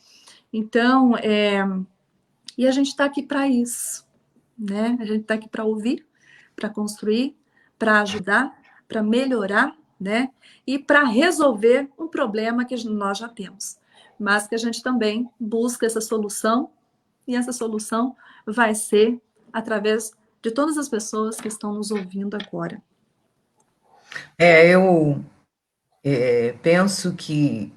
Então, e a gente está aqui para isso, né? A gente está aqui para ouvir, para construir, para ajudar, para melhorar, né? E para resolver um problema que nós já temos, mas que a gente também busca essa solução, e essa solução vai ser através de todas as pessoas que estão nos ouvindo agora. Eu penso que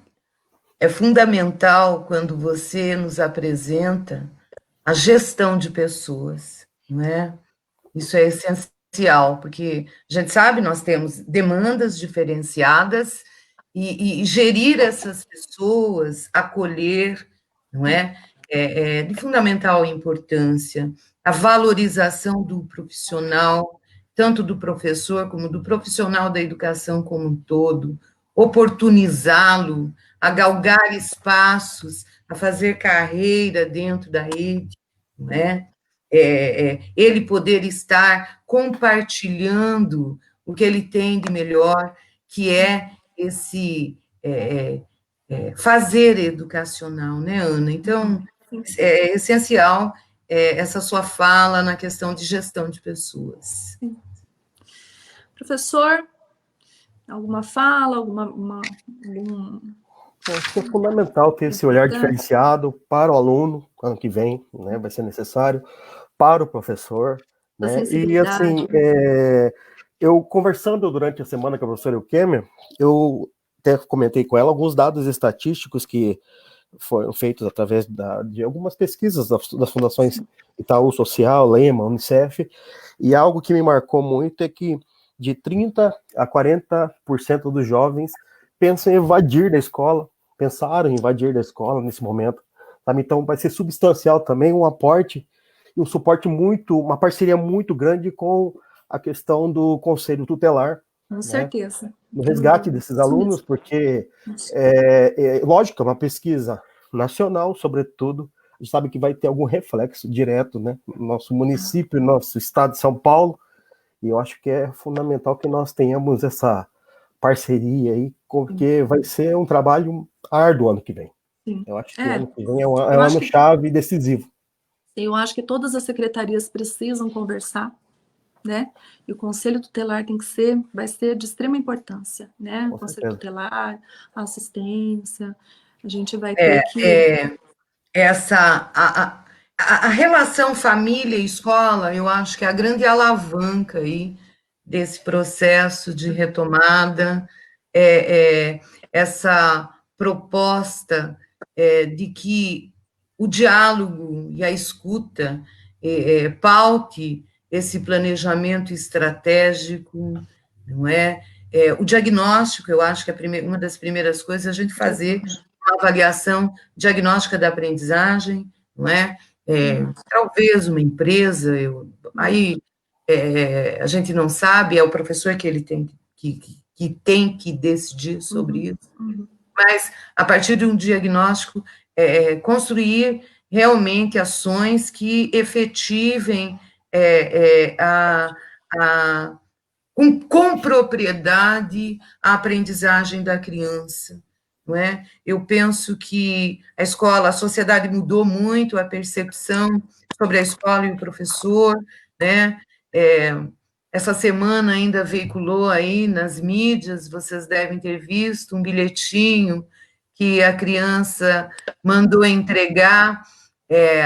é fundamental quando você nos apresenta a gestão de pessoas, não é? Isso é essencial, porque a gente sabe, nós temos demandas diferenciadas e gerir essas pessoas, acolher, não é? É de fundamental importância a valorização do profissional, tanto do professor como do profissional da educação como um todo, oportunizá-lo a galgar espaços, a fazer carreira dentro da rede, não é? Ele poder estar compartilhando o que ele tem de melhor, que é esse fazer educacional, né, Ana? Então, é essencial essa sua fala na questão de gestão de pessoas. Sim. Professor, alguma fala, algum... Acho que é fundamental ter esse olhar diferenciado para o aluno, ano que vem, né, vai ser necessário, para o professor, né, e assim, eu conversando durante a semana com a professora Eukêmia, eu até comentei com ela alguns dados estatísticos que foram feitos através de algumas pesquisas das fundações Itaú Social, Lema, Unicef, e algo que me marcou muito é que de 30% a 40% dos jovens pensam em evadir da escola, pensaram em invadir da escola nesse momento, sabe? Então vai ser substancial também um aporte e um suporte uma parceria muito grande com a questão do Conselho Tutelar, com certeza, no resgate desses alunos, porque lógico, é uma pesquisa nacional, sobretudo, a gente sabe que vai ter algum reflexo direto, né, no nosso município, no nosso estado de São Paulo, e eu acho que é fundamental que nós tenhamos essa parceria aí, porque vai ser um trabalho árduo ano que vem. Sim. Eu acho que ano que vem é um ano-chave decisivo. Eu acho que todas as secretarias precisam conversar, né? E o Conselho Tutelar vai ser de extrema importância, né? O Conselho Tutelar, a assistência, a gente vai ter que... A relação família e escola, eu acho que é a grande alavanca aí desse processo de retomada, essa proposta de que o diálogo e a escuta paute esse planejamento estratégico, não é? O diagnóstico, eu acho que uma das primeiras coisas é a gente fazer uma avaliação diagnóstica da aprendizagem, não é? Talvez uma empresa, aí a gente não sabe, é o professor que ele tem que decidir sobre isso, mas a partir de um diagnóstico, construir realmente ações que efetivem com propriedade a aprendizagem da criança, não é? Eu penso que a escola, a sociedade mudou muito a percepção sobre a escola e o professor, né? Essa semana ainda veiculou aí nas mídias, vocês devem ter visto um bilhetinho que a criança mandou entregar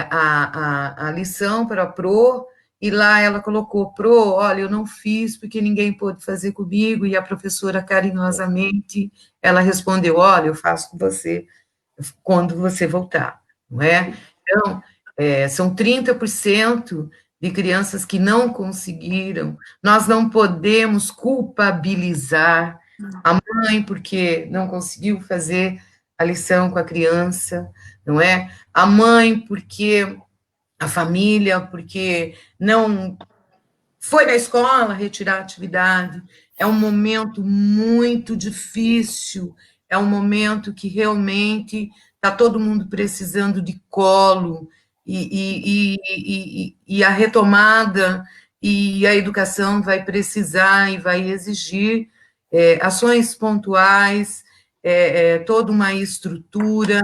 a lição para a Pro, e lá ela colocou: Pro, olha, eu não fiz porque ninguém pôde fazer comigo, e a professora carinhosamente, ela respondeu: olha, eu faço com você. quando você voltar, não é? Então, são 30% de crianças que não conseguiram. Nós não podemos culpabilizar a mãe porque não conseguiu fazer a lição com a criança, não é? A mãe porque a família, porque não foi na escola retirar a atividade. É um momento muito difícil, é um momento que realmente está todo mundo precisando de colo, e a retomada e a educação vai precisar e vai exigir ações pontuais, toda uma estrutura,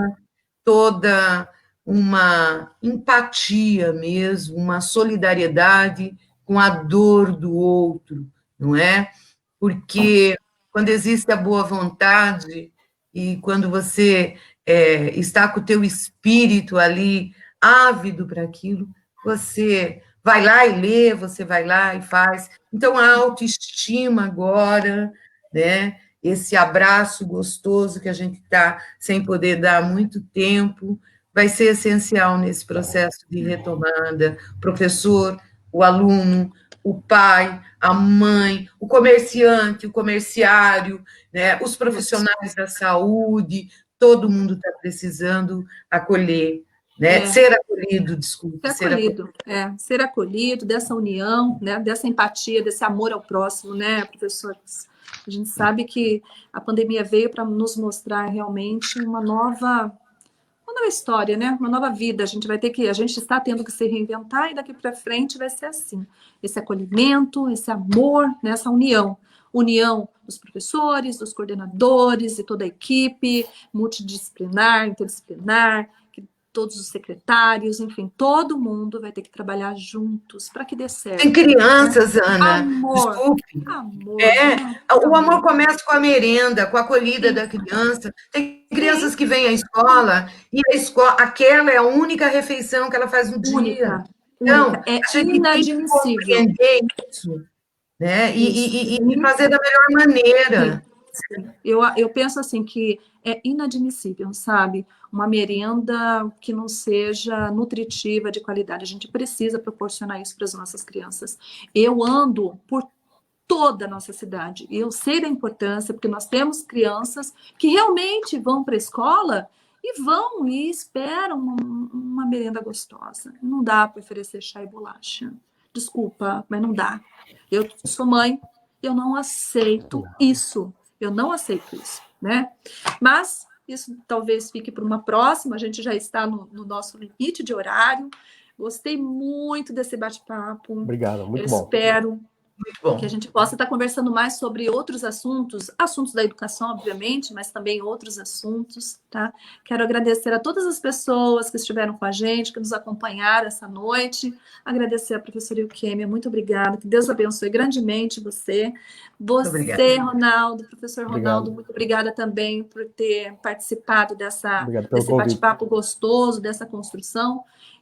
toda uma empatia mesmo, uma solidariedade com a dor do outro, não é? Porque quando existe a boa vontade e quando você está com o teu espírito ali ávido para aquilo, você vai lá e lê, você vai lá e faz. Então, a autoestima agora, né? Esse abraço gostoso que a gente está sem poder dar há muito tempo, vai ser essencial nesse processo de retomada. O professor, o aluno, o pai, a mãe, o comerciante, o comerciário, né, os profissionais da saúde, todo mundo está precisando acolher, né? Ser acolhido, desculpe. Ser acolhido, dessa união, né, dessa empatia, desse amor ao próximo, né, professores? A gente sabe que a pandemia veio para nos mostrar realmente uma nova história, né? Uma nova vida. A gente está tendo que se reinventar e daqui para frente vai ser assim. Esse acolhimento, esse amor, né? Essa união. União dos professores, dos coordenadores e toda a equipe, multidisciplinar, interdisciplinar, todos os secretários, enfim, todo mundo vai ter que trabalhar juntos para que dê certo. Tem crianças, né? Ana, amor, desculpe. Amor, o amor começa com a merenda, com a acolhida da criança. Tem crianças que vêm à escola e a escola, aquela é a única refeição que ela faz no dia. Então, é a gente inadmissível. tem que compreender isso, né? E fazer da melhor maneira. Sim. Eu penso assim que é inadmissível, sabe? Uma merenda que não seja nutritiva, de qualidade. A gente precisa proporcionar isso para as nossas crianças. Eu ando por toda a nossa cidade e eu sei da importância, porque nós temos crianças que realmente vão para a escola e esperam uma merenda gostosa. Não dá para oferecer chá e bolacha. Desculpa, mas não dá. Eu sou mãe, eu não aceito isso. Eu não aceito isso, né? Mas isso talvez fique para uma próxima, a gente já está no nosso limite de horário. Gostei muito desse bate-papo. Obrigado, muito Eu bom. espero que a gente possa estar conversando mais sobre outros assuntos da educação, obviamente, mas também outros assuntos, tá? Quero agradecer a todas as pessoas que estiveram com a gente, que nos acompanharam essa noite. Agradecer a professora Eukêmia, muito obrigada. Que Deus abençoe grandemente você. Você, Ronaldo, professor Ronaldo, muito obrigada também por ter participado desse bate-papo gostoso, dessa construção.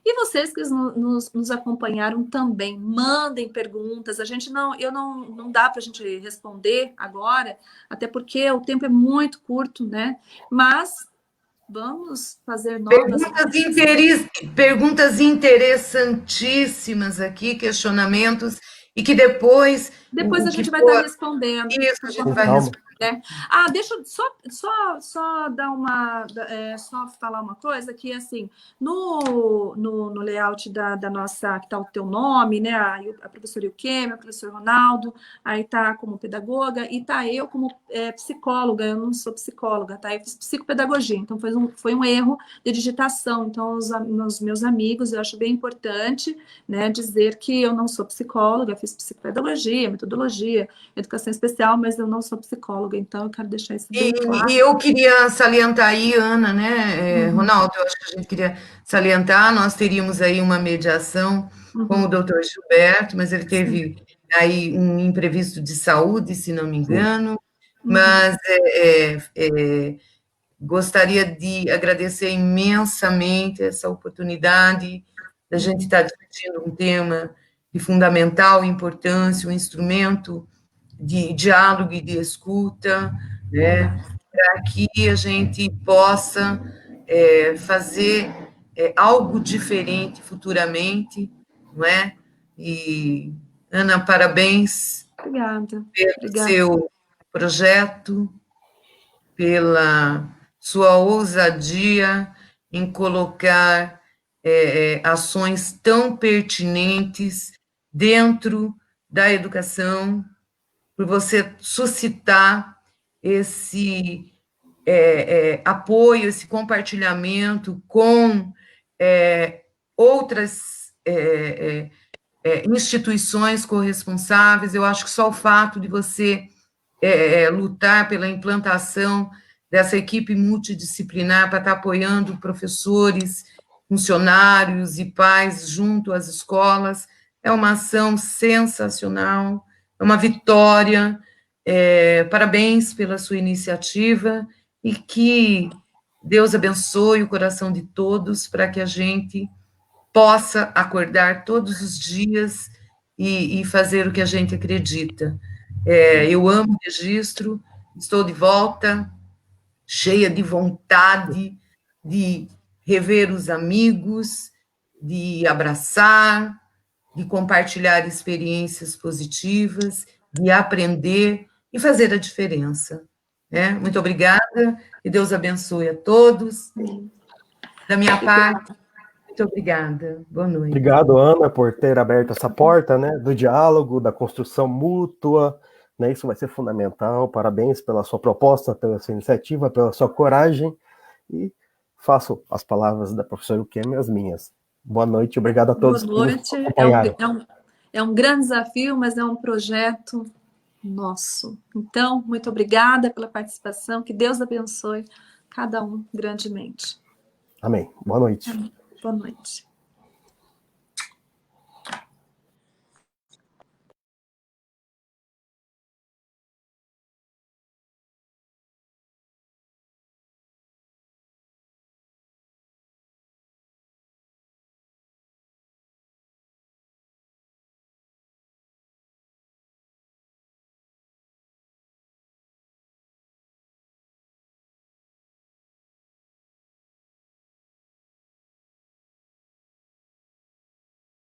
E vocês que nos acompanharam também, mandem perguntas. Não dá para a gente responder agora, até porque o tempo é muito curto, né? Mas vamos fazer novas perguntas interessantíssimas aqui, questionamentos, e que depois a gente vai estar respondendo. Isso, a gente vai responder. Deixa eu só dar só falar uma coisa que assim no layout da nossa, que está o teu nome, né? A professora Eukêmia, o professor Ronaldo, aí tá como pedagoga e tá eu como psicóloga. Eu não sou psicóloga, tá? Eu fiz psicopedagogia, então foi um erro de digitação. Então os meus amigos, eu acho bem importante, né, dizer que eu não sou psicóloga, eu fiz psicopedagogia, metodologia, educação especial, mas eu não sou psicóloga. Então, eu quero deixar isso bem claro. E eu queria salientar aí, Ana, né, Ronaldo, eu acho que a gente queria salientar, nós teríamos aí uma mediação com o doutor Gilberto, mas ele teve aí um imprevisto de saúde, se não me engano, mas gostaria de agradecer imensamente essa oportunidade da gente estar discutindo um tema de fundamental importância, um instrumento de diálogo e de escuta, né, para que a gente possa fazer algo diferente futuramente, não é? E, Ana, parabéns. Obrigada. Pelo seu projeto, pela sua ousadia em colocar ações tão pertinentes dentro da educação, por você suscitar esse apoio, esse compartilhamento com outras instituições corresponsáveis. Eu acho que só o fato de você lutar pela implantação dessa equipe multidisciplinar para estar apoiando professores, funcionários e pais junto às escolas é uma ação sensacional, é uma vitória. Parabéns pela sua iniciativa e que Deus abençoe o coração de todos para que a gente possa acordar todos os dias e fazer o que a gente acredita. Eu amo o registro, estou de volta, cheia de vontade de rever os amigos, de abraçar, de compartilhar experiências positivas, de aprender e fazer a diferença. Muito obrigada, que Deus abençoe a todos. Da minha parte, muito obrigada. Boa noite. Obrigado, Ana, por ter aberto essa porta, né, do diálogo, da construção mútua, né, isso vai ser fundamental. Parabéns pela sua proposta, pela sua iniciativa, pela sua coragem, e faço as palavras da professora Eukêmia as minhas. Boa noite, obrigado a todos que nos acompanharam. É um grande desafio, mas é um projeto nosso. Então, muito obrigada pela participação, que Deus abençoe cada um grandemente. Amém. Boa noite. Amém. Boa noite.